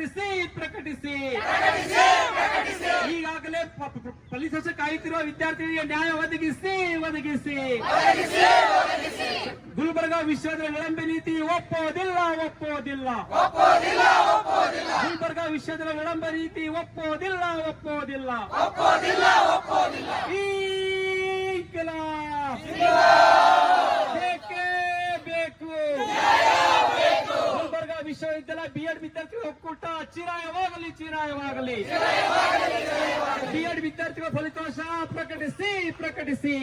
ಪ್ರಕಟಿಸಿ ಪ್ರಕಟಿಸಿ ಈಗಾಗಲೇ ಫಲಿತಾಂಶ ಕಾಯುತ್ತಿರುವ ವಿದ್ಯಾರ್ಥಿಗಳಿಗೆ ನ್ಯಾಯ ಒದಗಿಸಿ ಒದಗಿಸಿ ಗುಲ್ಬರ್ಗಾ ವಿಶ್ವವಿದ್ಯಾಲಯ ವಿಳಂಬ ನೀತಿ ಒಪ್ಪೋದಿಲ್ಲ ಒಪ್ಪೋದಿಲ್ಲ ಗುಲ್ಬರ್ಗಾ ವಿಶ್ವವಿದ್ಯಾಲಯ ವಿಳಂಬ ನೀತಿ ಒಪ್ಪೋದಿಲ್ಲ ಒಪ್ಪೋದಿಲ್ಲ ಬೇಕೇ ಬೇಕು ಗುಲ್ಬರ್ಗಾ ವಿಶ್ವವಿದ್ಯಾಲಯ ಬಿಎಡ್ ವಿದ್ಯಾರ್ಥಿಗಳ ಒಕ್ಕೂಟ ಚಿರಾಯವಾಗಲಿ ಚಿರಾಯವಾಗಲಿ ಬಿಎಡ್ ವಿದ್ಯಾರ್ಥಿಗಳ ಫಲಿತಾಂಶ ಪ್ರಕಟಿಸಿ ಪ್ರಕಟಿಸಿ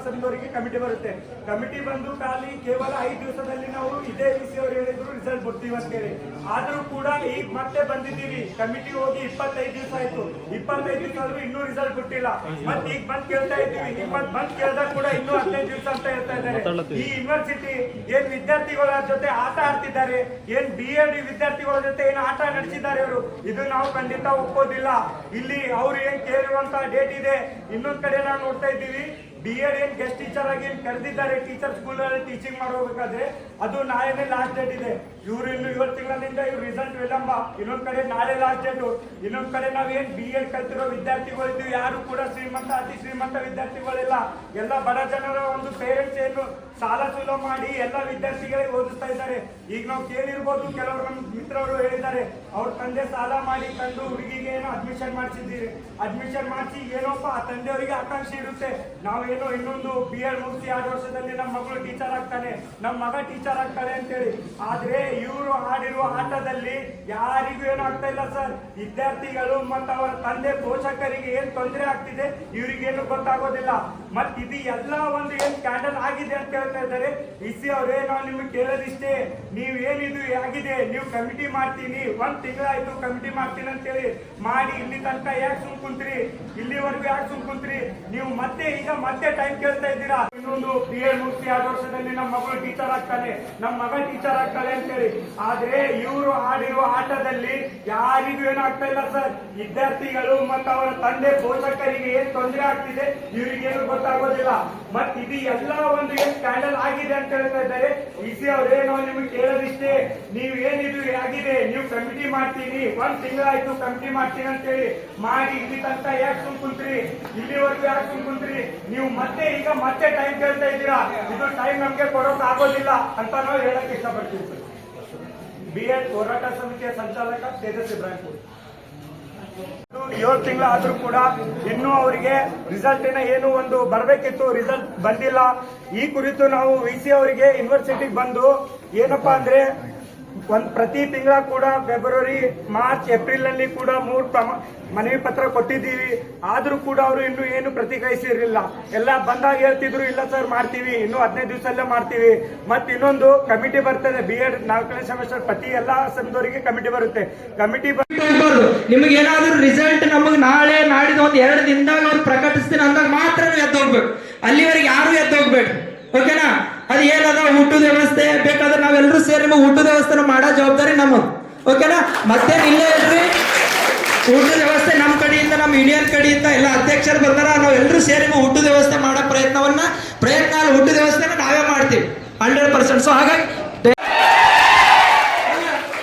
ಸಭೆಯವರಿಗೆ ಕಮಿಟಿ ಬರುತ್ತೆ. ಕಮಿಟಿ ಬಂದು ಖಾಲಿ ಕೇವಲ 5 ದಿವಸದಲ್ಲಿ ನಾವು ಇದೇ ವಿಸಿ ಅವರು ಹೇಳಿದ್ರು ರಿಸಲ್ಟ್ ಕೊಡ್ತೀವಿ ಅಂತ ಹೇಳಿ. ಆದ್ರೂ ಕೂಡ ಈಗ ಮತ್ತೆ ಬಂದಿದ್ದೀವಿ. ಕಮಿಟಿ ಹೋಗಿ 25 ದಿವಸ ಆಯ್ತು. 25 ದಿವಸ ಆದ್ರೂ ಇನ್ನೂ ರಿಸಲ್ಟ್ ಕೊಟ್ಟಿಲ್ಲ. ಮತ್ತೆ ಈಗ ಬಂದ್ ಕೇಳ್ತಾ ಇದ್ದೀವಿ. ಈಗ ಬಂದ್ ಕೇಳಿದಾಗ ಕೂಡ ಇನ್ನೂ 15 ದಿವಸ ಅಂತ ಹೇಳ್ತಾ ಇದ್ದಾರೆ. ಈ ಯೂನಿವರ್ಸಿಟಿ ಏನ್ ವಿದ್ಯಾರ್ಥಿಗಳ ಜೊತೆ ಆಟ ಆಡ್ತಿದ್ದಾರೆ, ಏನ್ BEd ವಿದ್ಯಾರ್ಥಿಗಳ ಜೊತೆ ಏನ್ ಆಟ ನಡೆಸಿದ್ದಾರೆ ಇವರು, ಇದು ನಾವು ಖಂಡಿತ ಒಪ್ಪೋದಿಲ್ಲ. ಇಲ್ಲಿ ಅವ್ರು ಏನ್ ಕೇಳಿರುವಂತ ಡೇಟ್ ಇದೆ. ಇನ್ನೊಂದ್ ಕಡೆ ನಾವು ನೋಡ್ತಾ ಇದ್ದೀವಿ BEd ಏನ್ ಗೆಸ್ಟ್ ಟೀಚರ್ ಆಗಿ ಕರೆದಿದ್ದಾರೆ. ಟೀಚರ್ ಸ್ಕೂಲ್ ಅಲ್ಲಿ ಟೀಚಿಂಗ್ ಮಾಡಬೇಕಾದ್ರೆ ಅದು ನಾಳೆನೇ ಲಾಸ್ಟ್ ಡೇಟ್ ಇದೆ. ಇವ್ರು ಇನ್ನು 7 ತಿಂಗಳಿಂದ ಇವ್ರು ರಿಸಲ್ಟ್ ವಿಳಂಬ. ಇನ್ನೊಂದ್ ಕಡೆ ನಾಳೆ ಲಾಸ್ಟ್ ಡೇಟ್. ಇನ್ನೊಂದ್ ಕಡೆ ನಾವೇನ್ BEd ಕಲ್ತಿರೋ ವಿದ್ಯಾರ್ಥಿಗಳಿದ್ದೀವಿ ಯಾರು ಕೂಡ ಶ್ರೀಮಂತ ಅತಿ ಶ್ರೀಮಂತ ವಿದ್ಯಾರ್ಥಿಗಳಿಲ್ಲ. ಎಲ್ಲ ಬಡ ಜನರ ಒಂದು ಪೇರೆಂಟ್ಸ್ ಏನು ಸಾಲ ಸೂಲ ಮಾಡಿ ಎಲ್ಲ ವಿದ್ಯಾರ್ಥಿಗಳಿಗೆ ಓದಿಸ್ತಾ ಇದ್ದಾರೆ. ಈಗ ನಾವು ಕೇಳಿರ್ಬೋದು, ಕೆಲವರು ನಮ್ಮ ಮಿತ್ರರು ಹೇಳಿದ್ದಾರೆ ಅವ್ರ ತಂದೆ ಸಾಲ ಮಾಡಿ ತಂದು ಹುಡುಗಿಗೆ ಏನೋ ಅಡ್ಮಿಷನ್ ಮಾಡಿಸಿದ್ದೀರಿ. ಅಡ್ಮಿಷನ್ ಮಾಡಿಸಿ ಏನೋಪ್ಪ ಆ ತಂದೆಯವರಿಗೆ ಆಕಾಂಕ್ಷೆ ಇರುತ್ತೆ, ನಾವೇನೋ ಇನ್ನೊಂದು BEd ಮುಗಿಸಿ 2 ವರ್ಷದಲ್ಲಿ ನಮ್ಮ ಮಗಳು ಟೀಚರ್ ಆಗ್ತಾನೆ, ನಮ್ಮ ಮಗ ಟೀಚರ್ ಆಗ್ತಾನೆ ಅಂತೇಳಿ. ಆದ್ರೆ ಇವರು ಆಡಿರುವ ಆಟದಲ್ಲಿ ಯಾರಿಗೂ ಏನು ಆಗ್ತಾ ಇಲ್ಲ ಸರ್. ವಿದ್ಯಾರ್ಥಿಗಳು ಮತ್ತು ಅವರ ತಂದೆ ಪೋಷಕರಿಗೆ ಏನ್ ತೊಂದರೆ ಆಗ್ತಿದೆ ಇವರಿಗೇನು ಗೊತ್ತಾಗೋದಿಲ್ಲ. ಮತ್ ಇದು ಎಲ್ಲ ಒಂದು ಏನ್ ಸ್ಕ್ಯಾಂಡಲ್ ಆಗಿದೆ ಅಂತ ಹೇಳ್ತಾ ಇದ್ದಾರೆ. ವಿಸಿ ಅವರೇ, ನಾವು ನಿಮ್ಗೆ ಕೇಳೋದಿಷ್ಟೇ, ನೀವ್ ಏನಿದು ಆಗಿದೆ ನೀವು ಕಮಿಟಿ ಮಾಡ್ತೀನಿ, 1 ತಿಂಗಳಾಯ್ತು ಕಮಿಟಿ ಮಾಡ್ತೀನಿ ಅಂತೇಳಿ ಮಾಡಿ ಇಲ್ಲಿ ತನಕ ಯಾಕೆ ಸುಮ್ ಕುಂತ್ರಿ, ಇಲ್ಲಿವರೆಗೂ ಯಾಕೆ ಸುಮ್ ಕುಂತ್ರಿ ನೀವು? ಮತ್ತೆ ಈಗ ಮತ್ತೆ ಟೈಮ್ ಕೇಳ್ತಾ ಇದ್ದೀರಾ. ಇನ್ನೊಂದು BEd ಮುಗಿಸಿ 2 ವರ್ಷದಲ್ಲಿ ನಮ್ಮ ಮಗಳು ಟೀಚರ್ ಆಗ್ತಾನೆ, ನಮ್ಮ ಮಗ ಟೀಚರ್ ಆಗ್ತಾನೆ ಅಂತೇಳಿ. ಆದ್ರೆ ಇವರು ಆಡಿರುವ ಆಟದಲ್ಲಿ ಯಾರಿಗೂ ಏನಾಗ್ತಾ ಇಲ್ಲ ಸರ್. ವಿದ್ಯಾರ್ಥಿಗಳು ಮತ್ತು ಅವರ ತಂದೆ ಪೋಷಕರಿಗೆ ಏನ್ ತೊಂದರೆ ಆಗ್ತಿದೆ ಇವರಿಗೇನು ಗೊತ್ತಾಗೋದಿಲ್ಲ. ಮತ್ ಇದು ಎಲ್ಲ ಒಂದು ಏನ್ ಸ್ಕ್ಯಾಂಡಲ್ ಆಗಿದೆ ಅಂತ ಹೇಳ್ತಾ ಇದ್ದಾರೆ. ವಿಸಿ ಅವರೇ, ನಾವು ನಿಮ್ಗೆ ಕೇಳೋದಿಷ್ಟೇ, ನೀವ್ ಏನಿದು ಆಗಿದೆ ನೀವು ಕಮಿಟಿ ಮಾಡ್ತೀನಿ, 1 ತಿಂಗಳಾಯ್ತು ಕಮಿಟಿ ಮಾಡ್ತೀನಿ ಅಂತೇಳಿ ಮಾಡಿ ಇಲ್ಲಿ ತನಕ ಯಾಕೆ ಸುಮ್ ಕುಂತ್ರಿ, ಇಲ್ಲಿವರೆಗೂ ಯಾಕೆ ಸುಮ್ ಕುಂತ್ರಿ ನೀವು? ಮತ್ತೆ ಈಗ ಮತ್ತೆ ಟೈಮ್ ಕೇಳ್ತಾ ಇದ್ದೀರಾ. ಇದು ಟೈಮ್ ನಮ್ಗೆ ಕೊಡೋಕ್ ಆಗೋದಿಲ್ಲ ಅಂತ ನಾವು ಹೇಳಕ್ ಇಷ್ಟಪಡ್ತೀವಿ ಸರ್. BEd ಹೋರಾಟ ಸಮಿತಿಯ ಸಂಚಾಲಕ ತೇಜಸ್ ಇಬ್ರಾಹಿಂಪುರ್. 7 ತಿಂಗಳಾದ್ರೂ ಕೂಡ ಇನ್ನೂ ಅವರಿಗೆ ರಿಸಲ್ಟ್ ಏನು ಒಂದು ಬರಬೇಕಿತ್ತು, ರಿಸಲ್ಟ್ ಬಂದಿಲ್ಲ. ಈ ಕುರಿತು ನಾವು ವಿಸಿ ಅವರಿಗೆ ಯೂನಿವರ್ಸಿಟಿಗೆ ಬಂದು ಏನಪ್ಪಾ ಅಂದ್ರೆ ಪ್ರತಿ ತಿಂಗಳ ಕೂಡ ಫೆಬ್ರವರಿ, ಮಾರ್ಚ್, ಏಪ್ರಿಲ್ ನಲ್ಲಿ ಕೂಡ 3 ಮನವಿ ಪತ್ರ ಕೊಟ್ಟಿದ್ದೀವಿ. ಆದ್ರೂ ಕೂಡ ಅವರು ಇನ್ನು ಏನು ಪ್ರತಿಕ್ರಿಯಿಸಿರಲಿಲ್ಲ. ಎಲ್ಲ ಬಂದಾಗ ಹೇಳ್ತಿದ್ರು ಇಲ್ಲ ಸರ್ ಮಾಡ್ತೀವಿ, ಇನ್ನು 15 ದಿವಸದಲ್ಲೇ ಮಾಡ್ತೀವಿ. ಮತ್ತೆ ಇನ್ನೊಂದು ಕಮಿಟಿ ಬರ್ತದೆ BEd 4ನೇ ಸೆಮಿಸ್ಟರ್ ಪ್ರತಿ ಎಲ್ಲಾ ಸೆಮಿಸ್ಟರ್ಗೆ ಕಮಿಟಿ ಬರುತ್ತೆ. ಕಮಿಟಿ ನಿಮಗೆ ಏನಾದ್ರು ರಿಸಲ್ಟ್ ನಮಗೆ ನಾಳೆ ನಾಡಿದ 1-2 ದಿನದಾಗ ಅವ್ರು ಪ್ರಕಟಿಸ್ತೀನಿ ಅಂದಾಗ ಮಾತ್ರ ಎದ್ದು ಹೋಗ್ಬೇಕು. ಅಲ್ಲಿವರೆಗೆ ಯಾರು ಎದ್ದು ಹೋಗ್ಬೇಕು. ಓಕೆನಾ? ಅದು ಏನದ ಊಟದ ವ್ಯವಸ್ಥೆ ಬೇಕಾದ್ರೆ ನಾವೆಲ್ಲರೂ ಸೇರಿ ಊಟದ ವ್ಯವಸ್ಥೆ ಮಾಡೋ ಜವಾಬ್ದಾರಿ ನಮ್ಮದು. ಓಕೆನಾ? ಮತ್ತೆ ಇಲ್ಲೇ ಇರ್ರಿ, ಊಟದ ವ್ಯವಸ್ಥೆ ನಮ್ಮ ಕಡೆಯಿಂದ, ನಮ್ಮ ಯೂನಿಯನ್ ಕಡೆಯಿಂದ ಎಲ್ಲ ಅಧ್ಯಕ್ಷರು ಬರ್ತಾರ. ನಾವೆಲ್ಲರೂ ಸೇರಿ ಊಟದ ವ್ಯವಸ್ಥೆ ಮಾಡೋ ಪ್ರಯತ್ನ ಊಟದ ವ್ಯವಸ್ಥೆನ ನಾವೇ ಮಾಡ್ತೀವಿ 100%. ಸೊ ಹಾಗಾಗಿ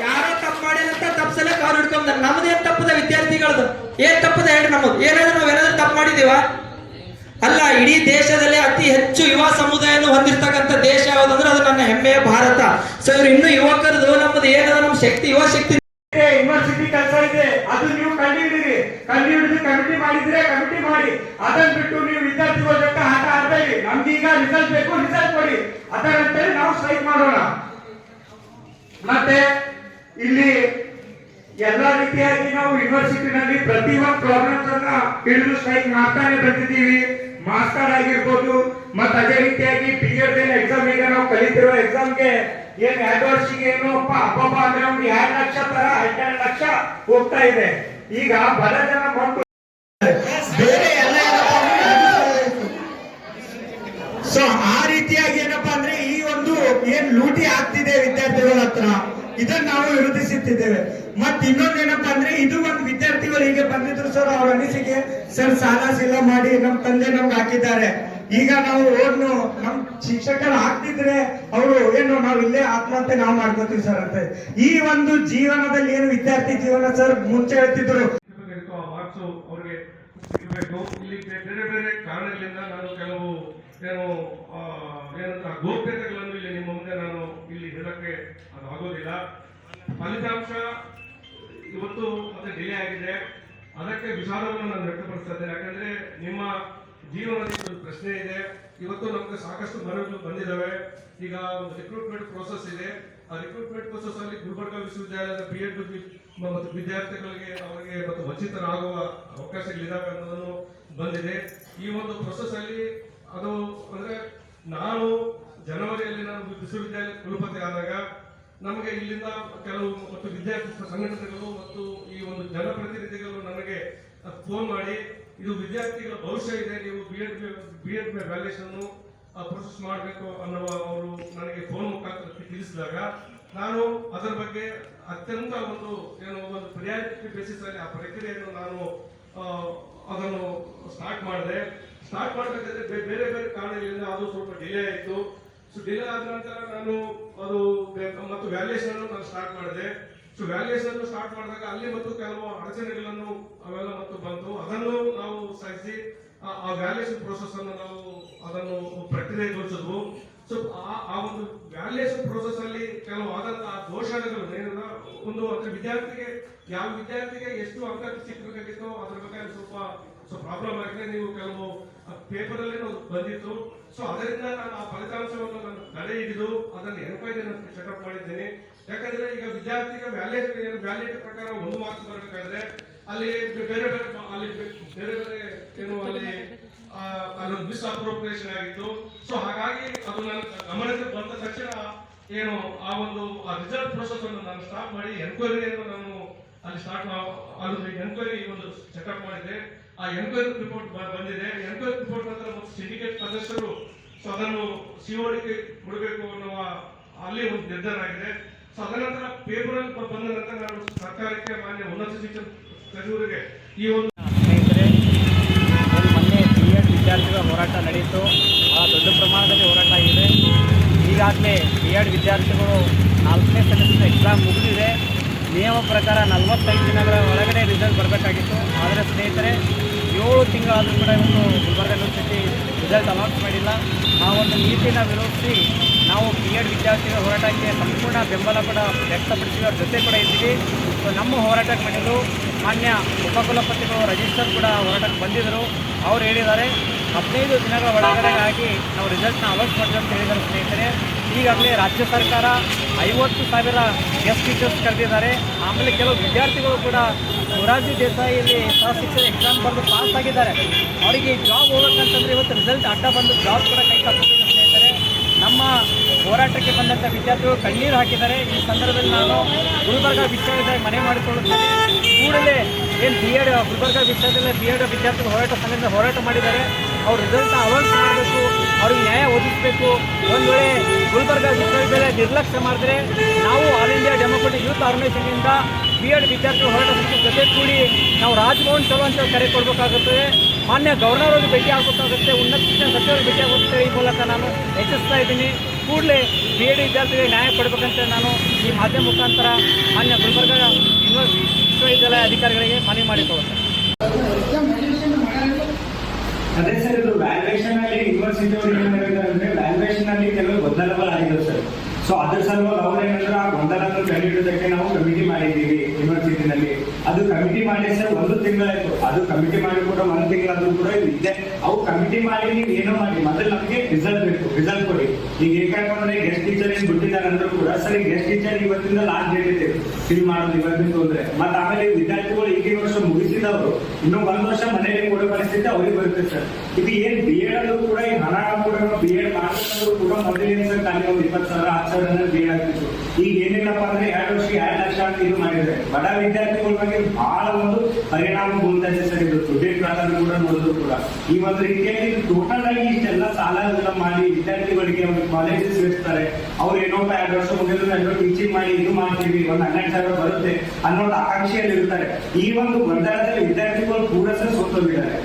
ಯಾರೋ ತಪ್ಪು ಮಾಡಿದಂತ ತಪ್ಸಲಕ್ಕೆ ಅವ್ರು ಹಿಡ್ಕೊಂಡ್ ನಮ್ದೇನ್ ತಪ್ಪದ ವಿದ್ಯಾರ್ಥಿಗಳದು ಏನ್ ತಪ್ಪದ ಹೇಳಿ ನಮ್ಮದು ಏನಾದ್ರು ನಾವೇನಾದ್ರೂ ತಪ್ಪು ಮಾಡಿದೀವ? ಅಲ್ಲ, ಇಡೀ ದೇಶದಲ್ಲಿ ಅತಿ ಹೆಚ್ಚು ಯುವ ಸಮುದಾಯವನ್ನು ಹೊಂದಿರ್ತಕ್ಕಂಥ ದೇಶ ಯಾವುದಂದ್ರೆ ಅದು ನನ್ನ ಹೆಮ್ಮೆಯ ಭಾರತ. ಸೊ ಇವ್ರು ಇನ್ನು ಯುವಕರದು ನಮ್ಮದು ಏನದ ನಮ್ಮ ಶಕ್ತಿ, ಯುವ ಶಕ್ತಿ ಯೂನಿವರ್ಸಿಟಿ ಕೆಲಸ ಇದೆ, ಅದು ನೀವು ಕಂಡುಹಿಡಿದಿರಿ. ಕಂಡುಹಿಡಿದು ಕಮಿಟಿ ಮಾಡಿದ್ರೆ ಕಮಿಟಿ ಮಾಡಿ. ಅದನ್ನ ಬಿಟ್ಟು ನೀವು ವಿದ್ಯಾರ್ಥಿಗಳ ಜೊತೆ ಆಟ ಆಡಬೇಡಿ. ನಮ್ಗೀಗ ರಿಸಲ್ಟ್ ಬೇಕು, ರಿಸಲ್ಟ್ ಕೊಡಿ, ಅದರಂತೆ ನಾವು ಸ್ಟ್ರೈಕ್ ಮಾಡೋಣ. ಮತ್ತೆ ಇಲ್ಲಿ ಎಲ್ಲಾ ರೀತಿಯಾಗಿ ನಾವು ಯೂನಿವರ್ಸಿಟಿನಲ್ಲಿ ಪ್ರತಿಯೊಂದು ಪ್ರಾಬ್ಲಮ್ಸ್ ಅನ್ನ ಹಿಡಿದು ಸ್ಟ್ರೈಕ್ ಮಾಡ್ತಾನೆ ಬಂದಿದ್ದೀವಿ. ಮಾರ್ಕ್ಸ್ ಕಾರ್ಡ್ ಆಗಿರ್ಬೋದು, ಮತ್ತೆ ಅದೇ ರೀತಿಯಾಗಿ BEd ಎಕ್ಸಾಮ್ ಈಗ ನಾವು ಕಲಿತಿರೋ ಎಕ್ಸಾಮ್ಗೆ ಏನ್ 2 ವರ್ಷಕ್ಕೆ ಏನು ಅಬ್ಬಬ್ಬ ಅಂದ್ರೆ ಒಂದು 2 ಲಕ್ಷ ತರ 12 ಲಕ್ಷ ಹೋಗ್ತಾ ಇದೆ. ಈಗ ಬಡ ಜನ ಮಕ್ಕಳು ಬೇರೆ ಎಲ್ಲ ಸೊ ಆ ರೀತಿಯಾಗಿ ಏನಪ್ಪಾ ಅಂದ್ರೆ ಈ ಒಂದು ಏನ್ ಲೂಟಿ ಆಗ್ತಿದೆ ವಿದ್ಯಾರ್ಥಿಗಳ ಹತ್ರ, ಇದನ್ನ ನಾವು ವಿರೋಧಿಸುತ್ತಿದ್ದೇವೆ. ಮತ್ ಇನ್ನೊಂದೇನಪ್ಪಾ ಅಂದ್ರೆ ಇದು ಒಂದು ವಿದ್ಯಾರ್ಥಿಗಳು ಹೀಗೆ ಬಂದಿದ್ರು ಸರ್, ಅವ್ರ ಅನಿಸಿಕೆ ಸರ್ ಸಾಲ ಸೀಲ ಮಾಡಿ ನಮ್ ತಂದೆ ನಮ್ಗೆ ಹಾಕಿದ್ದಾರೆ, ಈಗ ನಾವು ಏನು ನಮ್ ಶಿಕ್ಷಕರು ಆಗ್ತಿದ್ರೆ ಅವರು ಏನು ನಾವು ಇಲ್ಲೇ ಆತ್ಮಹತ್ಯೆ ನಾವು ಮಾಡ್ಕೋತೀವಿ ಸರ್ ಅಂತ. ಈ ಒಂದು ಜೀವನದಲ್ಲಿ ಏನು ವಿದ್ಯಾರ್ಥಿ ಜೀವನ ಸರ್ ಮುಂಚೆ ಹೇಳ್ತಿದ್ರು ಮಾರ್ಕ್ಸ್ ಅವ್ರಿಗೆ ಸಿಗಬೇಕು. ಇಲ್ಲಿ ಬೇರೆ ಬೇರೆ ಕಾರಣಗಳಿಂದ ನಾನು ಕೆಲವು ಏನಂತ ಗೌಪ್ಯತೆಗಳನ್ನು ಇಲ್ಲಿ ನಿಮ್ಮ ಮುಂದೆ ನಾನು ಇಲ್ಲಿ ಹೇಳಕ್ಕೆ ಅದು ಆಗೋದಿಲ್ಲ. ಫಲಿತಾಂಶ ಇವತ್ತು ಮತ್ತೆ ಡಿಲೇ ಆಗಿದೆ. ಅದಕ್ಕೆ ವಿಚಾರವನ್ನು ನಾನು ವ್ಯಕ್ತಪಡಿಸ್ತಾ ಇದ್ದೇನೆ. ಯಾಕಂದ್ರೆ ನಿಮ್ಮ ಜೀವನದಲ್ಲಿ ಪ್ರಶ್ನೆ ಇದೆ. ಇವತ್ತು ನಮಗೆ ಸಾಕಷ್ಟು ಮನವಿಗಳು ಬಂದಿದ್ದಾವೆ. ಈಗ ರಿಕ್ರೂಟ್ಮೆಂಟ್ ಪ್ರೋಸೆಸ್ ಇದೆ. ಆ ರಿಕ್ರೂಟ್ಮೆಂಟ್ ಪ್ರೋಸೆಸ್ ಅಲ್ಲಿ ಗುಲ್ಬರ್ಗಾ ವಿಶ್ವವಿದ್ಯಾಲಯದ B.Ed ಮತ್ತು ವಿದ್ಯಾರ್ಥಿಗಳಿಗೆ ಅವರಿಗೆ ಮತ್ತು ವಂಚಿತರಾಗುವ ಅವಕಾಶಗಳಿದ್ದಾವೆ ಅನ್ನೋದನ್ನು ಬಂದಿದೆ. ಈ ಒಂದು ಪ್ರೋಸೆಸ್ ಅಲ್ಲಿ ಅದು ಅಂದ್ರೆ ನಾನು ಜನವರಿಯಲ್ಲಿ ನಾನು ವಿಶ್ವವಿದ್ಯಾಲಯ ಕುಲಪತಿ ಆದಾಗ ನಮಗೆ ಇಲ್ಲಿಂದ ಕೆಲವು ಮತ್ತು ವಿದ್ಯಾರ್ಥಿ ಸಂಘಟನೆಗಳು ಮತ್ತು ಈ ಒಂದು ಜನಪ್ರತಿನಿಧಿಗಳು ನನಗೆ ಫೋನ್ ಮಾಡಿ ಇದು ವಿದ್ಯಾರ್ಥಿಗಳ ಭವಿಷ್ಯ ಇದೆ, ನೀವು B.Ed ವ್ಯಾಲ್ಯೂಯೇಷನ್ ಪ್ರೊಸೆಸ್ ಮಾಡಬೇಕು ಅನ್ನುವ ಅವರು ನನಗೆ ಫೋನ್ ಮುಖಾಂತರ ತಿಳಿಸಿದಾಗ ನಾನು ಅದರ ಬಗ್ಗೆ ಅತ್ಯಂತ ಒಂದು ಪ್ರಿಯಾರಿಟಿ ಬೇಸಿಸ್ ಅಲ್ಲಿ ಆ ಪ್ರಕ್ರಿಯೆಯನ್ನು ನಾನು ಅದನ್ನು ಸ್ಟಾರ್ಟ್ ಮಾಡಿದೆ. ಸ್ಟಾರ್ಟ್ ಮಾಡಬೇಕಾದ್ರೆ ಬೇರೆ ಬೇರೆ ಕಾರಣಗಳಿಂದ ಅದು ಸ್ವಲ್ಪ ಡಿಲೇ ಆಯಿತು. ಸೊ ಡಿಲೇ ಆದ ನಂತರ ನಾನು ಅದು ಮತ್ತು ವ್ಯಾಲ್ಯೂಯೇಷನ್ ನಾನು ಸ್ಟಾರ್ಟ್ ಮಾಡಿದೆ. ಸೊ ವ್ಯಾಲ್ಯೂಯೇಷನ್ ಸ್ಟಾರ್ಟ್ ಮಾಡಿದಾಗ ಅಲ್ಲಿ ಮತ್ತು ಕೆಲವು ಅಡಚಣೆಗಳನ್ನು ಅವೆಲ್ಲ ಮತ್ತು ಬಂತು. ಅದನ್ನು ನಾವು ಸಹಿಸಿ ಆ ವ್ಯಾಲ್ಯೂಯೇಷನ್ ಪ್ರೋಸೆಸ್ ಅನ್ನು ನಾವು ಅದನ್ನು ಪ್ರಕ್ರಿಯೆಗೊಳಿಸಿದ್ವು. ಸೊ ಆ ಒಂದು ವ್ಯಾಲ್ಯೂಯೇಷನ್ ಪ್ರೋಸೆಸ್ ಅಲ್ಲಿ ಕೆಲವು ಆದಂತಹ ದೋಷಗಳು ಒಂದು ಅಂದ್ರೆ ವಿದ್ಯಾರ್ಥಿಗೆ ಯಾವ ವಿದ್ಯಾರ್ಥಿಗೆ ಎಷ್ಟು ಅಂಕ ಸಿಕ್ಕಬೇಕಾಗಿತ್ತೋ ಅದ್ರ ಬಗ್ಗೆ ಸ್ವಲ್ಪ ಪ್ರಾಬ್ಲಮ್ ಆಗಿದೆ. ನೀವು ಕೆಲವು ಪೇಪರ್ ಅಲ್ಲಿ ಬಂದಿತ್ತು. ಸೊ ಅದರಿಂದ ನಾನು ಆ ಫಲಿತಾಂಶವನ್ನು ನಾನು ತಡೆ ಹಿಡಿದು ಅದನ್ನು ಎನ್ಕ್ವೈರಿ ಚೆಕ್ಅಪ್ ಮಾಡಿದ್ದೇನೆ. ಯಾಕಂದ್ರೆ ಈಗ ವಿದ್ಯಾರ್ಥಿಗೆ ವ್ಯಾಲಿಡಿಟಿ ಪ್ರಕಾರ 1 ಮಾರ್ಕ್ಸ್ ಬರಬೇಕಾದ್ರೆ ಅಲ್ಲಿ ಬೇರೆ ಬೇರೆ ಅಲ್ಲಿ ಮಿಸ್ ಅಪ್ರೋಪ್ರಿಯೇಷನ್ ಆಗಿತ್ತು. ಸೊ ಹಾಗಾಗಿ ಅದು ನನ್ನ ಗಮನಕ್ಕೆ ಬಂದ ತಕ್ಷಣ ಆ ರಿಸಲ್ಟ್ ಪ್ರೋಸೆಸ್ ಅನ್ನು ನಾನು ಸ್ಟಾರ್ಟ್ ಮಾಡಿ ಎನ್ಕ್ವೈರಿಯನ್ನು ನಾನು ಅಲ್ಲಿ ಎನ್ಕ್ವೈರಿ ಒಂದು ಚೆಕ್ಅಪ್ ಮಾಡಿದೆ. ಆ ಎನ್ಕ್ವೈರಿ ರಿಪೋರ್ಟ್ ಬಂದಿದೆ. ಎನ್ಕ್ವೈರಿ ರಿಪೋರ್ಟ್ ನಂತರ ಮತ್ತು ಸಿಂಡಿಕೇಟ್ ಸದಸ್ಯರು ಸೊ ಅದನ್ನು CODಗೆ ಕೊಡಬೇಕು ಅನ್ನುವ ಅಲ್ಲಿ ಒಂದು ನಿರ್ಧಾರ ಆಗಿದೆ. ಸೊ ಅದರ ನಂತರ ಪೇಪರ್ ಬಂದ ನಂತರ ನಾನು ಸರ್ಕಾರಕ್ಕೆ ಮಾನ್ಯ ಉನ್ನತ ಶಿಕ್ಷಣ ಸಚಿವರಿಗೆ ಈ ಒಂದು ಸ್ನೇಹಿತರೆ, ಮೊನ್ನೆ B.Ed ವಿದ್ಯಾರ್ಥಿಗಳ ಹೋರಾಟ ನಡೆಯಿತು. ಬಹಳ ದೊಡ್ಡ ಪ್ರಮಾಣದಲ್ಲಿ ಹೋರಾಟ ಆಗಿದೆ. ಈಗಾಗಲೇ B.Ed ವಿದ್ಯಾರ್ಥಿಗಳು 4ನೇ ಸೆಮಿಸ್ಟರ್ ಎಕ್ಸಾಮ್ ಮುಗಿದಿದೆ. ನಿಯಮ ಪ್ರಕಾರ 45 ದಿನಗಳ ಒಳಗಡೆ ರಿಸಲ್ಟ್ ಬರಬೇಕಾಗಿತ್ತು. ಆದರೆ ಸ್ನೇಹಿತರೆ 7 ತಿಂಗಳಾದರೂ ಕೂಡ ಇವತ್ತು ಗುಲ್ಬರ್ಗ ಯೂನಿವರ್ಸಿಟಿ ರಿಸಲ್ಟ್ ಅನೌನ್ಸ್ ಮಾಡಿಲ್ಲ. ಆ ಒಂದು ನೀತಿನ ವಿರೋಧಿಸಿ ನಾವು B.Ed ವಿದ್ಯಾರ್ಥಿಗಳ ಹೋರಾಟಕ್ಕೆ ಸಂಪೂರ್ಣ ಬೆಂಬಲ ಕೂಡ ವ್ಯಕ್ತಪಡಿಸಿ ಅವ್ರ ಜೊತೆ ಕೂಡ ಇದ್ದೀವಿ. ಸೊ ನಮ್ಮ ಹೋರಾಟಕ್ಕೆ ಮಾಡಿದ್ರು ಮಾನ್ಯ ಉಪಕುಲಪತಿಗಳು ರಿಜಿಸ್ಟರ್ ಕೂಡ ಹೋರಾಟಕ್ಕೆ ಬಂದಿದ್ದರು. ಅವ್ರು ಹೇಳಿದ್ದಾರೆ 15 ದಿನಗಳ ಒಳಗಡೆಗಾಗಿ ನಾವು ರಿಸಲ್ಟ್ನ ಅನೌನ್ಸ್ ಮಾಡ್ತೀವಿ ಅಂತ ಹೇಳಿದ್ದಾರೆ. ಸ್ನೇಹಿತರೆ, ಈಗಾಗಲೇ ರಾಜ್ಯ ಸರ್ಕಾರ 50,000 ಗೆಸ್ಟ್ ಟೀಚರ್ಸ್ ಕರೆದಿದ್ದಾರೆ. ಆಮೇಲೆ ಕೆಲವು ವಿದ್ಯಾರ್ಥಿಗಳು ಕೂಡ ಮೊರಾರ್ಜಿ ದೇಸಾಯಿಯಲ್ಲಿ ಸಹಶಿಕ್ಷಣ ಎಕ್ಸಾಮ್ ಬರೆದು ಪಾಸ್ ಆಗಿದ್ದಾರೆ. ಅವರಿಗೆ ಜಾಬ್ ಹೋಗ್ಬೇಕಂತಂದ್ರೆ ಇವತ್ತು ರಿಸಲ್ಟ್ ಅಡ್ಡ ಬಂದು ಜಾಬ್ ಕೂಡ ಕೈ ತಪ್ಪಿದೆ. ಸ್ನೇಹಿತರೆ, ನಮ್ಮ ಹೋರಾಟಕ್ಕೆ ಬಂದಂಥ ವಿದ್ಯಾರ್ಥಿಗಳು ಕಣ್ಣೀರು ಹಾಕಿದ್ದಾರೆ. ಈ ಸಂದರ್ಭದಲ್ಲಿ ನಾನು ಗುಲ್ಬರ್ಗ ವಿಶ್ವವಿದ್ಯಾಲಯ ಮನೆ ಮಾಡಿಕೊಳ್ಳುತ್ತೇನೆ. ಕೂಡಲೇ ಏನು B.Ed ಗುಲ್ಬರ್ಗ ವಿಶ್ವವಿದ್ಯಾಲಯ B.Ed ವಿದ್ಯಾರ್ಥಿಗಳು ಹೋರಾಟ ಸಂಘದಿಂದ ಹೋರಾಟ ಮಾಡಿದ್ದಾರೆ. ಅವ್ರ ರಿಸಲ್ಟ್ನ ಅನೌನ್ಸ್ ಮಾಡಬೇಕು, ಅವ್ರಿಗೆ ನ್ಯಾಯ ಒದಗಿಸಬೇಕು. ಒಂದು ವೇಳೆ ಗುಲ್ಬರ್ಗ ವಿಶ್ವವಿದ್ಯಾಲಯ ನಿರ್ಲಕ್ಷ್ಯ ಮಾಡಿದ್ರೆ ನಾವು ಆಲ್ ಇಂಡಿಯಾ ಡೆಮೊಕ್ರೆಟಿಕ್ ಯೂತ್ ಆರ್ಗನೈಸೇಷನಿಂದ B.Ed ವಿದ್ಯಾರ್ಥಿಗಳ ಹೋರಾಟ ಸಮಿತಿ ಜೊತೆ ಕೂಡಿ ನಾವು ರಾಜಭವನ್ ಚಲೋ ಅಂತ ಕರೆ ಕೊಡಬೇಕಾಗುತ್ತದೆ. ಮಾನ್ಯ ಗವರ್ನರ್ ಅವ್ರಿಗೆ ಭೇಟಿ ಆಗಬೇಕಾಗುತ್ತೆ, ಉನ್ನತ ಶಿಕ್ಷಣ ಸಚಿವರಿಗೆ ಭೇಟಿ ಆಗುತ್ತೆ. ಈ ಮೂಲಕ ನಾನು ಹೆಚ್ಚಿಸ್ತಾ ಇದ್ದೀನಿ. ಕೂಡಲೇ B.Ed ವಿದ್ಯಾರ್ಥಿಗಳಿಗೆ ನ್ಯಾಯ ಕೊಡಬೇಕಂತ ನಾನು ಈ ಮಾಧ್ಯಮ ಮುಖಾಂತರ ಮಾನ್ಯ ಗುಲ್ಬರ್ಗ ವಿಶ್ವವಿದ್ಯಾಲಯ ಅಧಿಕಾರಿಗಳಿಗೆ ಮನವಿ ಮಾಡಿಕೊಳ್ಳುತ್ತೇನೆ. ಅದೇ ಸರ್, ಇದು ವ್ಯಾಲ್ಯೂಯೇಷನ್ ಅಲ್ಲಿ ಯೂನಿವರ್ಸಿಟಿ ಅವರು ಏನ್ ಹೇಳಿದ್ದಾರೆ ಅಂದ್ರೆ ವ್ಯಾಲ್ಯೂಯೇಷನ್ ಅಲ್ಲಿ ಕೆಲವು ಗೊಂದಲಗಳಾಗಿವೆ ಸರ್. ಸೊ ಅದ್ರ ಸಲುವಾಗಿ ಅವ್ರೇನಂದ್ರೆ ಆ ಗೊಂದಲವನ್ನು ಕಂಡುಹಿಡಿಯೋದಕ್ಕೆ ನಾವು ಕಮಿಟಿ ಮಾಡಿದ್ದೀವಿ ಯೂನಿವರ್ಸಿಟಿನಲ್ಲಿ. ಅದು ಕಮಿಟಿ ಮಾಡಿ ಸರ್ 1 ತಿಂಗಳಾಯ್ತು. ಅದು ಕಮಿಟಿ ಮಾಡಿ ಕೂಡ 1 ತಿಂಗಳಾದ್ರೂ ಕೂಡ ಇದೆ. ಅವು ಕಮಿಟಿ ಮಾಡಿ ನೀವು ಏನೋ ಮಾಡಿ ಮೊದಲು ನಮಗೆ ರಿಸಲ್ಟ್ ಬೇಕು, ರಿಸಲ್ಟ್ ಕೊಡಿ. ಈಗ ಏಕಾಂತಂದ್ರೆ ಗೆಸ್ಟ್ ಟೀಚರ್ ಏನ್ ಬಿಟ್ಟಿದ್ದಾರೆ ಅಂದ್ರೂ ಕೂಡ ಸರ್ ಗೆಸ್ಟ್ ಟೀಚರ್ ಇವತ್ತಿಂದ ಲಾಸ್ಟ್ ಡೇಟ್ ಇದೆ ಫಿಲ್ ಮಾಡೋದು ಇವತ್ತಿನ ತೊಂದ್ರೆ. ಮತ್ತೆ ಆಮೇಲೆ ವಿದ್ಯಾರ್ಥಿಗಳು ಈಗಿನ ವರ್ಷ ಮುಗಿಸಿದವರು ಇನ್ನೂ 1 ವರ್ಷ ಮನೆಯಲ್ಲಿ ಕೊಡೋ ಪರಿಸ್ಥಿತಿ ಅವ್ರಿಗೆ ಬರುತ್ತೆ ಸರ್. ಇದು ಏನ್ B.Ed ಅಲ್ಲೂ ಕೂಡ ಈ ಹಣ ಕೂಡ B.Ed ಮಾಡಬೇಕಾದ್ರೂ ಕೂಡ ಮೊದಲಿನ ಸರ್ ಖಾಲಿ ಒಂದು 20,000 B.Ed ಆಗ್ತಿತ್ತು. ಈಗ ಏನಿಲ್ಲಪ್ಪ ಅಂದ್ರೆ 2 ವರ್ಷ 2 ಲಕ್ಷ ಅಂತ ಇದು ಮಾಡಿದ್ರೆ ಬಡ ವಿದ್ಯಾರ್ಥಿಗಳ ಬಗ್ಗೆ ಬಹಳ ಒಂದು ಪರಿಣಾಮ ಬೀಳ್ತಾ ಇದೆ ಸರ್. ಇದು ಸ್ಟೂಡೆಂಟ್ ಕಾಲದಲ್ಲಿ ಕೂಡ ನೋಡಿದ್ರು ಕೂಡ ಈ ಒಂದು ರೀತಿಯಲ್ಲಿ ಟೋಟಲ್ ಆಗಿ ಇಷ್ಟೆಲ್ಲ ಸಾಲ ಮಾಡಿ ವಿದ್ಯಾರ್ಥಿಗಳಿಗೆ ಒಂದು ಕಾಲೇಜ್ ಸೇರಿಸ್ತಾರೆ. ಅವ್ರು ಏನೋ 2 ವರ್ಷ ಮುಗಿದ್ರು ಟೀಚಿಂಗ್ ಮಾಡಿ ಇದು ಮಾಡ್ತೀವಿ, ಒಂದು 12,000 ಬರುತ್ತೆ ಅನ್ನೋ ಆಕಾಂಕ್ಷೆಯಲ್ಲಿ ಇರ್ತಾರೆ. ಈ ಒಂದು ಗೊಂದಲದಲ್ಲಿ ವಿದ್ಯಾರ್ಥಿಗಳು ಕೂಡ ಸರ್ ಸೋತೋಗಿದ್ದಾರೆ.